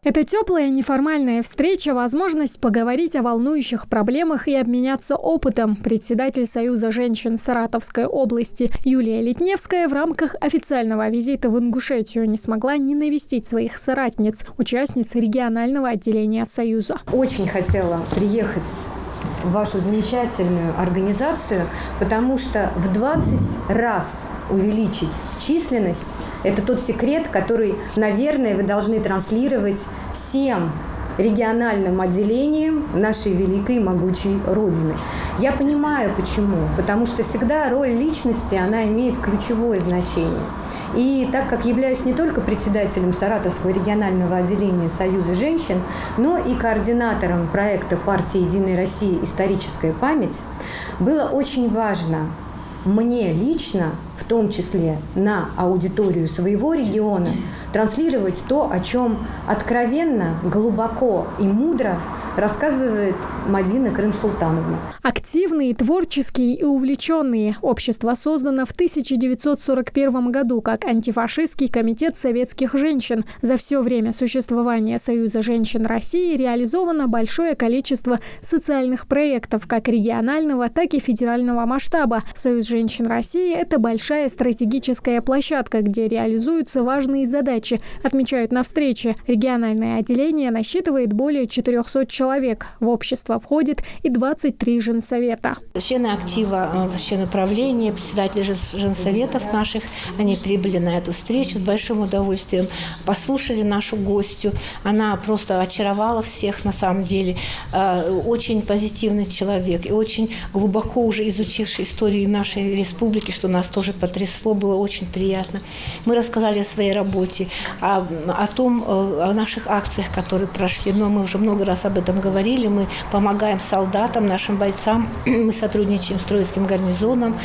Это теплая неформальная встреча, возможность поговорить о волнующих проблемах и обменяться опытом. Председатель Союза женщин Саратовской области Юлия Литневская в рамках официального визита в Ингушетию не смогла не навестить своих соратниц, участниц регионального отделения Союза. Очень хотела приехать в вашу замечательную организацию, потому что в 20 раз увеличить численность – это тот секрет, который, наверное, вы должны транслировать всем региональным отделениям нашей великой и могучей Родины. Я понимаю, почему. Потому что всегда роль личности, она имеет ключевое значение. И так как являюсь не только председателем Саратовского регионального отделения Союза женщин, но и координатором проекта партии «Единая Россия. Историческая память», было очень важно мне лично, в том числе на аудиторию своего региона, транслировать то, о чем откровенно, глубоко и мудро рассказывает Мадина Крым-Султановна. Активные, творческие и увлеченные. Общество создано в 1941 году как антифашистский комитет советских женщин. За все время существования Союза женщин России реализовано большое количество социальных проектов как регионального, так и федерального масштаба. Союз женщин России – это большая стратегическая площадка, где реализуются важные задачи, отмечают на встрече. Региональное отделение насчитывает более 400 человек. В общество входит и 23 женсовета. Члены актива, члены правления, председатели женсоветов наших, они прибыли на эту встречу с большим удовольствием, послушали нашу гостью. Она просто очаровала всех на самом деле. Очень позитивный человек и очень глубоко уже изучивший историю нашей республики, что нас тоже потрясло, было очень приятно. Мы рассказали о своей работе, о наших акциях, которые прошли. Но мы уже много раз об этом говорили. Мы помогаем солдатам, нашим бойцам. Мы сотрудничаем с Троицким гарнизоном.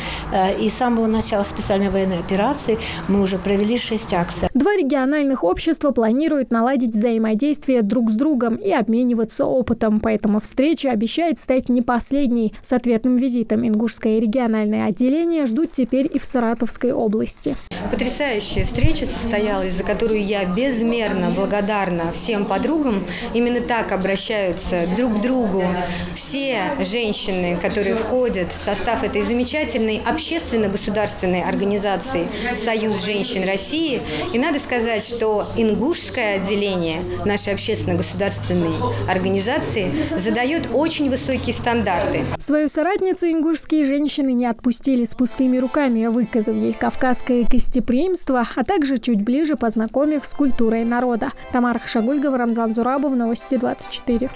И с самого начала специальной военной операции мы уже провели 6 акций. 2 региональных общества планируют наладить взаимодействие друг с другом и обмениваться опытом. Поэтому встреча обещает стать не последней. С ответным визитом Ингушское региональное отделение ждут теперь и в Саратовской области. Потрясающая встреча состоялась, за которую я безмерно благодарна всем подругам. Именно так обращаются друг к другу все женщины, которые входят в состав этой замечательной общественно-государственной организации «Союз женщин России». И надо сказать, что Ингушское отделение нашей общественно-государственной организации задает очень высокие стандарты. Свою соратницу ингушские женщины не отпустили с пустыми руками, выказав ей кавказское гостеприимство, а также чуть ближе познакомив с культурой народа. Тамара Хашагульгова, Рамзан Зурабов, Новости 24.